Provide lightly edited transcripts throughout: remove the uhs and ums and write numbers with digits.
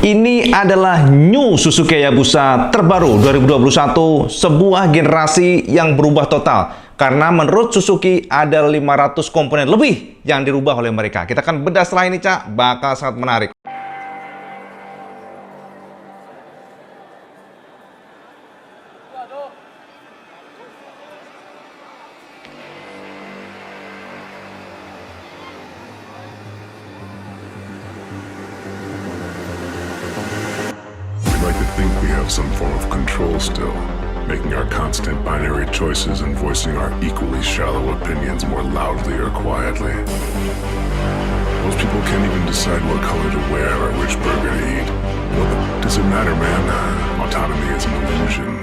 Ini adalah New Suzuki Hayabusa terbaru 2021, sebuah generasi yang berubah total. Karena menurut Suzuki ada 500 komponen lebih yang dirubah oleh mereka. Kita akan bedah setelah ini, Cak, bakal sangat menarik. Think we have some form of control still, making our constant binary choices and voicing our equally shallow opinions more loudly or quietly. Most people can't even decide what color to wear or which burger to eat. What does it matter, man? Autonomy is an illusion.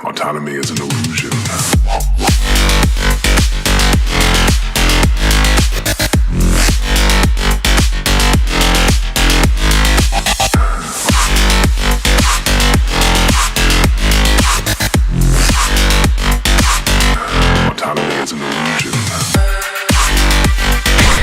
Autonomy is an illusion.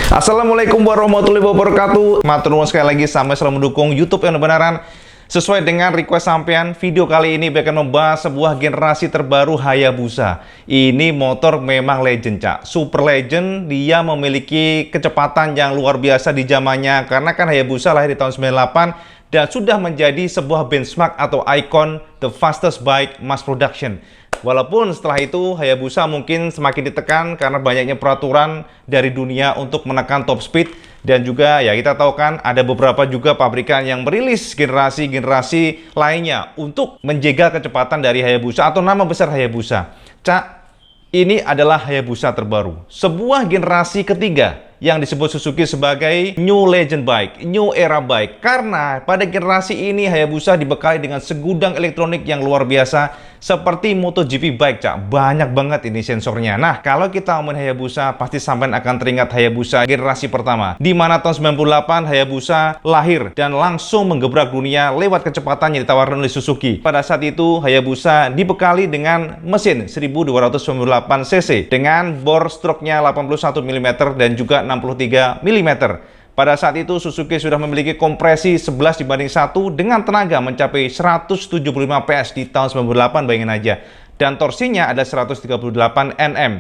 Assalamualaikum warahmatullahi wabarakatuh. Matur nuwun sekali lagi, sampai selalu mendukung YouTube yang benaran. Sesuai dengan request sampean, video kali ini akan membahas sebuah generasi terbaru Hayabusa. Ini motor memang legend, Cak. Super legend, dia memiliki kecepatan yang luar biasa di zamannya. Karena kan Hayabusa lahir di tahun 98 dan sudah menjadi sebuah benchmark atau ikon the fastest bike mass production. Walaupun setelah itu Hayabusa mungkin semakin ditekan karena banyaknya peraturan dari dunia untuk menekan top speed. Dan juga ya kita tahu kan ada beberapa juga pabrikan yang merilis generasi-generasi lainnya untuk menjaga kecepatan dari Hayabusa atau nama besar Hayabusa. Cak, ini adalah Hayabusa terbaru. Sebuah generasi ketiga yang disebut Suzuki sebagai New Legend Bike, New Era Bike. Karena pada generasi ini Hayabusa dibekali dengan segudang elektronik yang luar biasa seperti MotoGP Bike, Cak. Banyak banget ini sensornya. Nah, kalau kita ngomongin Hayabusa, pasti sampean akan teringat Hayabusa generasi pertama. Di mana tahun 98 Hayabusa lahir dan langsung menggebrak dunia lewat kecepatan yang ditawarkan oleh Suzuki. Pada saat itu Hayabusa dibekali dengan mesin 1298 cc dengan bore stroke-nya 81 mm dan juga 63 mm. Pada saat itu Suzuki sudah memiliki kompresi 11:1 dengan tenaga mencapai 175 PS di tahun 98, bayangin aja. Dan torsinya ada 138 Nm.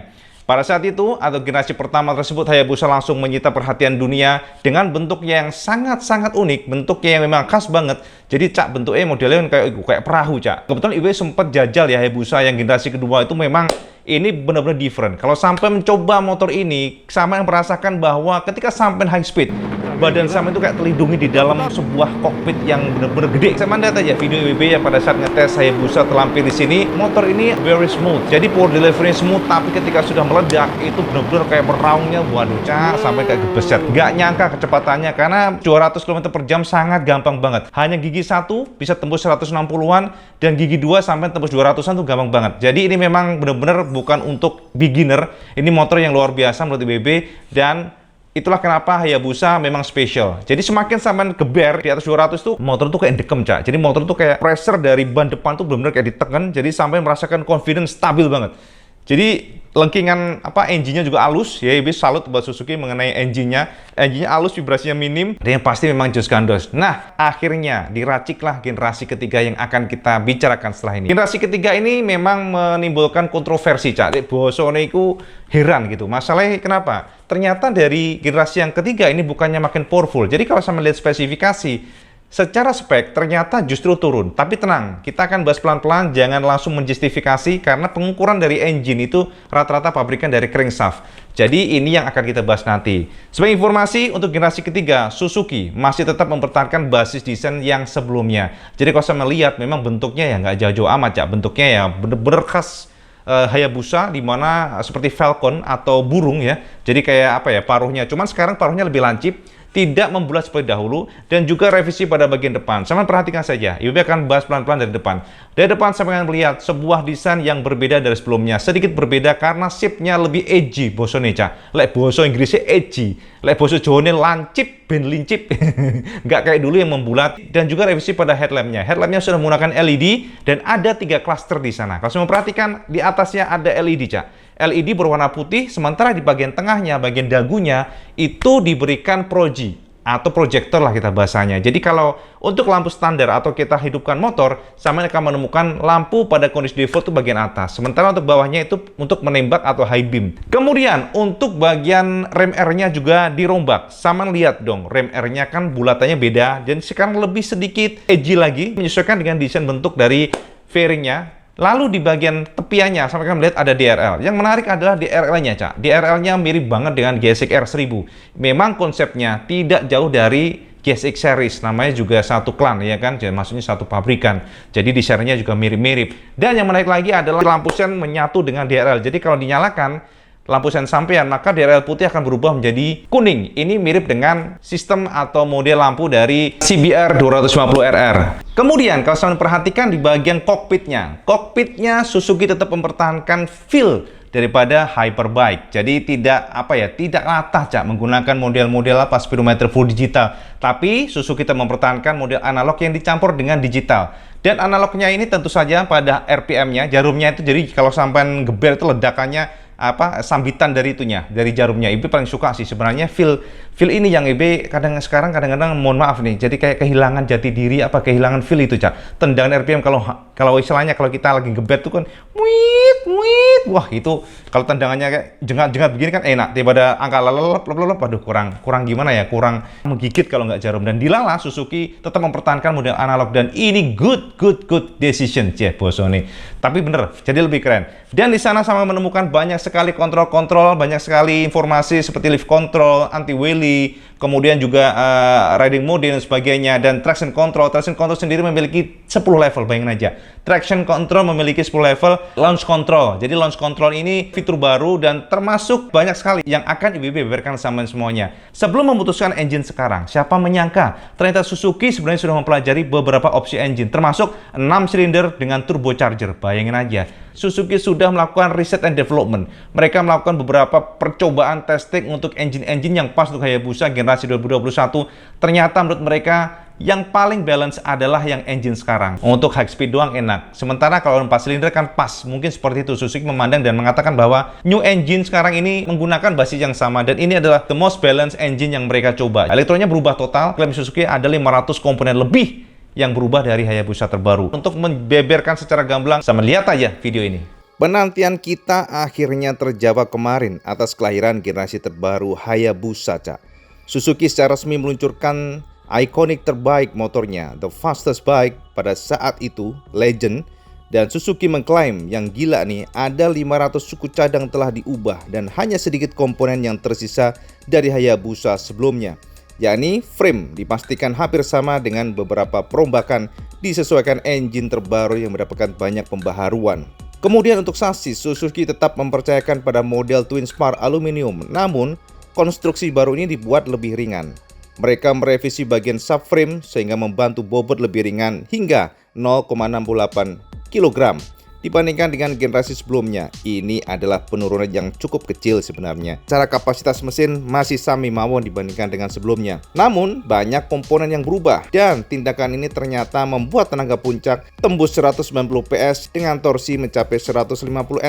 Pada saat itu, atau generasi pertama tersebut, Hayabusa langsung menyita perhatian dunia dengan bentuknya yang sangat-sangat unik, bentuknya yang memang khas banget. Jadi, Cak, bentuknya modelnya kayak perahu, Cak. Kebetulan Iwe sempat jajal ya Hayabusa yang generasi kedua itu memang ini benar-benar different. Kalau sampai mencoba motor ini, sama yang merasakan bahwa ketika sampai high speed, badan sama itu kayak terlindungi di dalam sebuah kokpit yang benar-benar gede. Saya lihat aja video IWB yang pada saat ngetes Hayabusa terlampir di sini. Motor ini very smooth, jadi power delivery smooth, tapi ketika sudah meledak itu benar-benar kayak meraungnya, waduh, Cak, sampai kayak gebeset. Nggak nyangka kecepatannya karena 200 km per jam sangat gampang banget. Hanya gigi 1 bisa tembus 160-an dan gigi 2 sampai tembus 200-an tuh gampang banget. Jadi ini memang benar-benar bukan untuk beginner. Ini motor yang luar biasa menurut IWB dan itulah kenapa Hayabusa memang spesial. Jadi semakin sampean geber di atas 200 tuh motor tuh kayak dekem, Cak. Jadi motor tuh kayak pressure dari ban depan tuh benar-benar kayak ditekan. Jadi sampai merasakan confidence stabil banget. Jadi lengkingan engine-nya juga halus ya, bisa salut buat Suzuki mengenai engine-nya. Engine-nya halus, vibrasinya minim, dan yang pasti memang jos gandos. Nah, akhirnya diraciklah generasi ketiga yang akan kita bicarakan setelah ini. Generasi ketiga ini memang menimbulkan kontroversi, Cak. Bosone iku heran gitu. Masalahnya kenapa? Ternyata dari generasi yang ketiga ini bukannya makin powerful. Jadi kalau saya melihat spesifikasi, secara spek ternyata justru turun. Tapi tenang, kita akan bahas pelan-pelan, jangan langsung menjustifikasi karena pengukuran dari engine itu rata-rata pabrikan dari crankshaft. Jadi ini yang akan kita bahas nanti. Sebagai informasi, untuk generasi ketiga, Suzuki masih tetap mempertahankan basis desain yang sebelumnya. Jadi kalau saya melihat, memang bentuknya ya nggak jauh-jauh amat, Cak. Bentuknya ya bener-bener khas Hayabusa, dimana seperti falcon atau burung ya. Jadi kayak paruhnya. Cuman sekarang paruhnya lebih lancip. tidak membulat seperti dahulu, dan juga revisi pada bagian depan. Sama perhatikan saja, IBB akan bahas pelan-pelan dari depan. Dari depan saya akan melihat sebuah desain yang berbeda dari sebelumnya. Sedikit berbeda karena shape-nya lebih edgy, bosone Cak. Lek boso Inggrisnya edgy, lek boso Jawane lancip, ben lincip. Nggak kayak dulu yang membulat. Dan juga revisi pada headlamp-nya. Headlamp-nya sudah menggunakan LED dan ada 3 cluster di sana. Kalau saya perhatikan, di atasnya ada LED, Cak. LED berwarna putih, sementara di bagian tengahnya, bagian dagunya, itu diberikan proji atau proyektor lah kita bahasanya. Jadi kalau untuk lampu standar atau kita hidupkan motor, sama akan menemukan lampu pada kondisi default itu bagian atas. Sementara untuk bawahnya itu untuk menembak atau high beam. Kemudian untuk bagian rem R-nya juga dirombak. Sama lihat dong, rem R-nya kan bulatannya beda dan sekarang lebih sedikit edgy lagi, menyesuaikan dengan desain bentuk dari fairingnya. Lalu di bagian tepiannya, sampai kan melihat ada DRL. Yang menarik adalah DRL-nya, Cak. DRL-nya mirip banget dengan GSX R1000. Memang konsepnya tidak jauh dari GSX series, namanya juga satu klan, ya kan? Jadi maksudnya satu pabrikan. Jadi desainnya juga mirip-mirip. Dan yang menarik lagi adalah lampu sen menyatu dengan DRL. Jadi kalau dinyalakan lampu sen sampean, maka DRL putih akan berubah menjadi kuning. Ini mirip dengan sistem atau model lampu dari CBR 250RR. Kemudian kalau saya perhatikan di bagian kokpitnya Suzuki tetap mempertahankan feel daripada Hyperbike. Jadi tidak tidak latah, Cak, menggunakan model-model speedometer full digital. Tapi Suzuki tetap mempertahankan model analog yang dicampur dengan digital. Dan analognya ini tentu saja pada RPM-nya, jarumnya itu, jadi kalau sampai geber itu ledakannya sambitan dari itunya, dari jarumnya. Ibu paling suka sih sebenarnya feel ini yang Ibu kadang-kadang mohon maaf nih, jadi kayak kehilangan jati diri, kehilangan feel itu, Cak. Tendangan RPM kalau istilahnya kalau kita lagi gebet tuh kan wit, wah itu kalau tendangannya kayak jengat-jengat begini kan enak, daripada angka lelep, aduh kurang gimana ya, kurang menggigit kalau nggak jarum. Dan dilala Suzuki tetap mempertahankan model analog dan ini good decision, bosone. Tapi bener, jadi lebih keren. Dan di sana sama menemukan banyak sekali kontrol, banyak sekali informasi seperti lift control, anti wheelie, kemudian juga riding mode dan sebagainya, dan traction control. Traction control sendiri memiliki 10 level, bayangin aja. Traction control memiliki 10 level, launch control. Jadi launch control ini fitur baru dan termasuk banyak sekali yang akan IBB beberkan sama semuanya. Sebelum memutuskan engine sekarang, siapa menyangka ternyata Suzuki sebenarnya sudah mempelajari beberapa opsi engine, termasuk 6 silinder dengan turbocharger. Bayangin aja, Suzuki sudah melakukan research and development. Mereka melakukan beberapa percobaan testing untuk engine-engine yang pas untuk Hayabusa generasi 2021. Ternyata menurut mereka yang paling balance adalah yang engine sekarang. Untuk high speed doang enak. Sementara kalau 4 silinder kan pas. Mungkin seperti itu Suzuki memandang dan mengatakan bahwa new engine sekarang ini menggunakan basis yang sama. Dan ini adalah the most balanced engine yang mereka coba. Elektroniknya berubah total. Klaim Suzuki ada 500 komponen lebih yang berubah dari Hayabusa terbaru. Untuk membeberkan secara gamblang, sama lihat aja video ini. Penantian kita akhirnya terjawab kemarin atas kelahiran generasi terbaru Hayabusa, Cak. Suzuki secara resmi meluncurkan ikonik terbaik motornya, the fastest bike pada saat itu, Legend. Dan Suzuki mengklaim yang gila nih, ada 500 suku cadang telah diubah dan hanya sedikit komponen yang tersisa dari Hayabusa sebelumnya, yakni frame dipastikan hampir sama dengan beberapa perombakan disesuaikan engine terbaru yang mendapatkan banyak pembaharuan. Kemudian untuk sasis, Suzuki tetap mempercayakan pada model twin spar aluminium, namun konstruksi baru ini dibuat lebih ringan. Mereka merevisi bagian subframe sehingga membantu bobot lebih ringan hingga 0,68 kg dibandingkan dengan generasi sebelumnya. Ini adalah penurunan yang cukup kecil sebenarnya. Secara kapasitas mesin masih sami mawon dibandingkan dengan sebelumnya. Namun banyak komponen yang berubah dan tindakan ini ternyata membuat tenaga puncak tembus 190 PS dengan torsi mencapai 150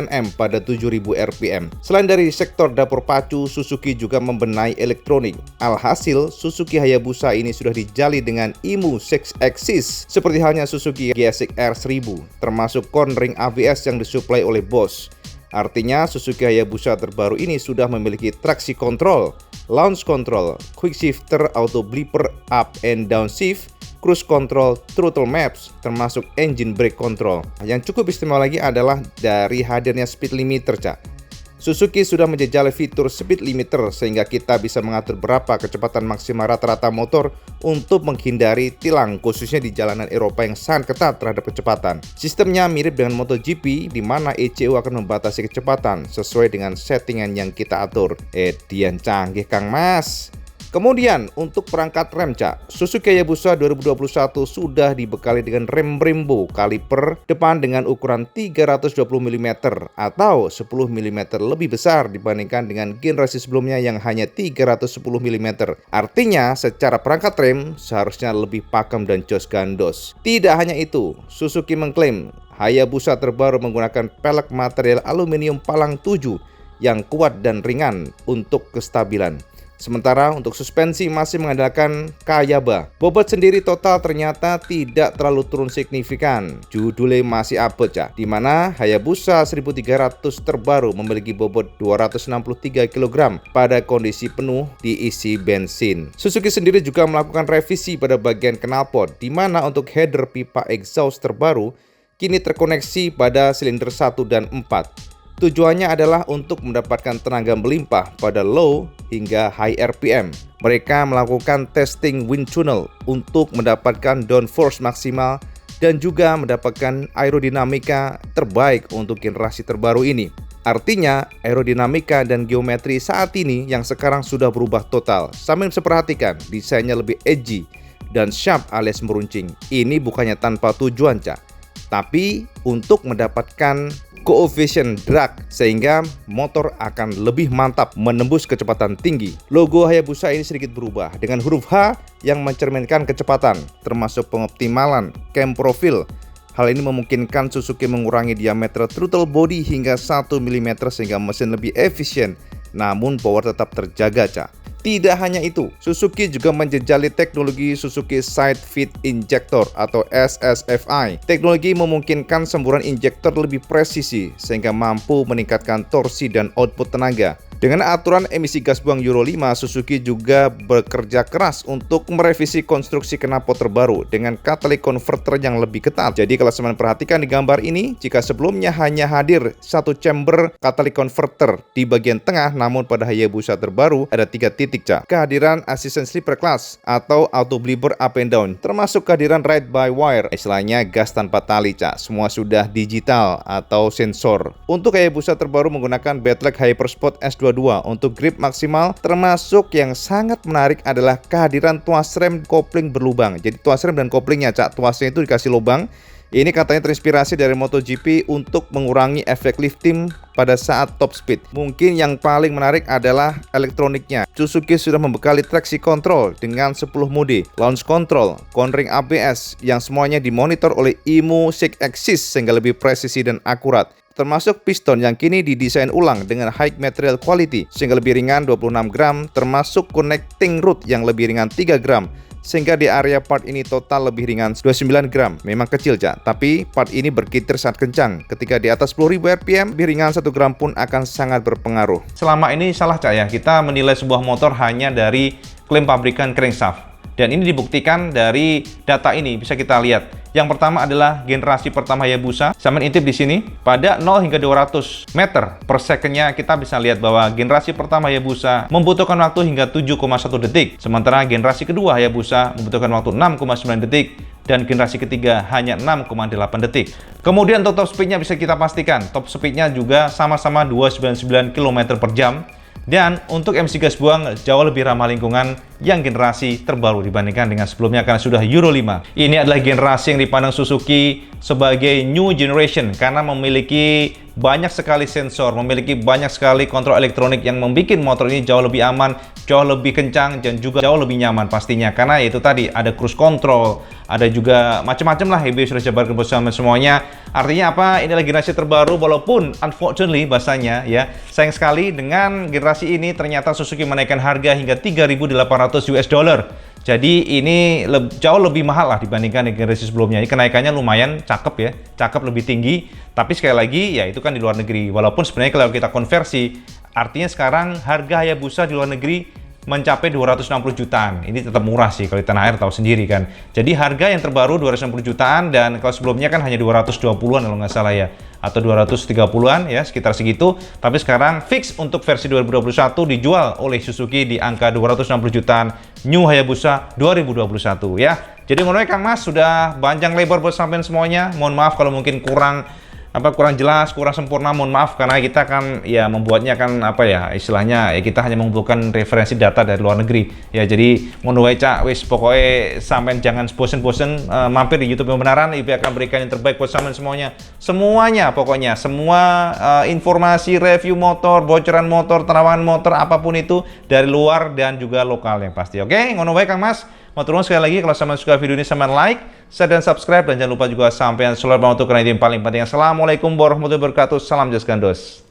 Nm pada 7000 RPM. Selain dari sektor dapur pacu, Suzuki juga membenahi elektronik. Alhasil, Suzuki Hayabusa ini sudah dijali dengan IMU 6 axis seperti halnya Suzuki GSX R1000, termasuk cornering ABS yang disuplai oleh Bosch. Artinya Suzuki Hayabusa terbaru ini sudah memiliki traksi control, launch control, quick shifter, auto blipper, up and down shift, cruise control, throttle maps, termasuk engine brake control. Yang cukup istimewa lagi adalah dari hadirnya speed limiter, Cak. Suzuki sudah menjajal fitur speed limiter sehingga kita bisa mengatur berapa kecepatan maksimal rata-rata motor untuk menghindari tilang, khususnya di jalanan Eropa yang sangat ketat terhadap kecepatan. Sistemnya mirip dengan MotoGP di mana ECU akan membatasi kecepatan sesuai dengan settingan yang kita atur. Dian canggih Kang Mas. Kemudian untuk perangkat rem, Cak, Suzuki Hayabusa 2021 sudah dibekali dengan rem Brembo kaliper depan dengan ukuran 320 mm atau 10 mm lebih besar dibandingkan dengan generasi sebelumnya yang hanya 310 mm. Artinya secara perangkat rem seharusnya lebih pakem dan jos gandos. Tidak hanya itu, Suzuki mengklaim Hayabusa terbaru menggunakan pelek material aluminium palang 7 yang kuat dan ringan untuk kestabilan. Sementara untuk suspensi masih mengandalkan Kayaba. Bobot sendiri total ternyata tidak terlalu turun signifikan. Judulnya masih abot, ya, di mana Hayabusa 1300 terbaru memiliki bobot 263 kg pada kondisi penuh diisi bensin. Suzuki sendiri juga melakukan revisi pada bagian knalpot, di mana untuk header pipa exhaust terbaru kini terkoneksi pada silinder 1 dan 4. Tujuannya adalah untuk mendapatkan tenaga melimpah pada low hingga high RPM. Mereka melakukan testing wind tunnel untuk mendapatkan downforce maksimal dan juga mendapatkan aerodinamika terbaik untuk generasi terbaru ini. Artinya, aerodinamika dan geometri saat ini yang sekarang sudah berubah total. Sambil bisa perhatikan, desainnya lebih edgy dan sharp alias meruncing. Ini bukannya tanpa tujuan, Cak, tapi untuk mendapatkan coefficient drag sehingga motor akan lebih mantap menembus kecepatan tinggi. Logo Hayabusa ini sedikit berubah dengan huruf H yang mencerminkan kecepatan, termasuk pengoptimalan cam profil. Hal ini memungkinkan Suzuki mengurangi diameter throttle body hingga 1 mm sehingga mesin lebih efisien, namun power tetap terjaga, Cak. Tidak hanya itu, Suzuki juga menjejali teknologi Suzuki Side Feed Injector atau SSFI. Teknologi memungkinkan semburan injektor lebih presisi sehingga mampu meningkatkan torsi dan output tenaga. Dengan aturan emisi gas buang Euro 5, Suzuki juga bekerja keras untuk merevisi konstruksi knalpot terbaru dengan catalytic converter yang lebih ketat. Jadi kalau teman perhatikan di gambar ini, jika sebelumnya hanya hadir satu chamber catalytic converter di bagian tengah, namun pada Hayabusa terbaru ada 3 titik, Cak. Kehadiran assistant slipper class atau auto blibber up and down, termasuk kehadiran ride by wire, istilahnya gas tanpa tali, Cak. Semua sudah digital atau sensor. Untuk Hayabusa terbaru menggunakan Badleg Hypersport S22 untuk grip maksimal, termasuk yang sangat menarik adalah kehadiran tuas rem kopling berlubang. Jadi tuas rem dan koplingnya, Cak, tuasnya itu dikasih lubang. Ini katanya terinspirasi dari MotoGP untuk mengurangi efek lifting pada saat top speed. Mungkin yang paling menarik adalah elektroniknya. Suzuki sudah membekali traction control dengan 10 mode, launch control, cornering ABS yang semuanya dimonitor oleh IMU 6 axis sehingga lebih presisi dan akurat. Termasuk piston yang kini didesain ulang dengan high material quality sehingga lebih ringan 26 gram, termasuk connecting rod yang lebih ringan 3 gram. Sehingga di area part ini total lebih ringan 29 gram. Memang kecil, Cak, tapi part ini berkitir sangat kencang. Ketika di atas 10.000 RPM, lebih ringan 1 gram pun akan sangat berpengaruh. Selama ini salah, Cak, ya, kita menilai sebuah motor hanya dari klaim pabrikan crankshaft. Dan ini dibuktikan dari data ini, bisa kita lihat. Yang pertama adalah generasi pertama Hayabusa. Saya intip di sini, pada 0 hingga 200 meter per secondnya kita bisa lihat bahwa generasi pertama Hayabusa membutuhkan waktu hingga 7,1 detik. Sementara generasi kedua Hayabusa membutuhkan waktu 6,9 detik. Dan generasi ketiga hanya 6,8 detik. Kemudian untuk top speednya bisa kita pastikan, top speednya juga sama-sama 299 km per jam. Dan untuk emisi gas buang jauh lebih ramah lingkungan yang generasi terbaru dibandingkan dengan sebelumnya karena sudah Euro 5. Ini adalah generasi yang dipandang Suzuki sebagai new generation karena memiliki banyak sekali sensor, memiliki banyak sekali kontrol elektronik yang membuat motor ini jauh lebih aman, jauh lebih kencang, dan juga jauh lebih nyaman pastinya. Karena itu tadi ada cruise control, ada juga macam-macam lah, HB sudah jabarkan bersama semuanya. Artinya apa? Ini adalah generasi terbaru walaupun unfortunately bahasanya ya, sayang sekali dengan generasi ini ternyata Suzuki menaikkan harga hingga 3.800 US dollar. Jadi ini jauh lebih mahal lah dibandingkan dengan generasi sebelumnya. Ini kenaikannya lumayan cakep ya, cakep lebih tinggi. Tapi sekali lagi ya itu kan di luar negeri. Walaupun sebenarnya kalau kita konversi, artinya sekarang harga Hayabusa di luar negeri mencapai 260 jutaan. Ini tetap murah sih kalau di tanah air tahu sendiri kan. Jadi harga yang terbaru 260 jutaan dan kalau sebelumnya kan hanya 220-an kalau nggak salah ya. Atau 230-an ya, sekitar segitu. Tapi sekarang fix untuk versi 2021 dijual oleh Suzuki di angka 260 jutaan New Hayabusa 2021 ya. Jadi menurut Kang Mas sudah panjang lebar buat sampean semuanya. Mohon maaf kalau mungkin kurang kurang jelas, kurang sempurna, mohon maaf karena kita kan ya membuatnya kan istilahnya ya kita hanya mengumpulkan referensi data dari luar negeri ya. Jadi ngono wae cak, wis pokoknya sampean jangan bosen-bosen mampir di YouTube Pembenaran. IB akan berikan yang terbaik buat sampean semuanya pokoknya semua informasi review motor, bocoran motor, terawangan motor apapun itu dari luar dan juga lokal yang pasti. Oke, ngono wae Kang Mas. Matur nuwun sekali lagi, kalau sampean suka video ini sampean like, share dan subscribe, dan jangan lupa juga sampean selalu bantu karena itu yang paling penting. Assalamualaikum warahmatullahi wabarakatuh. Salam Just Gandos.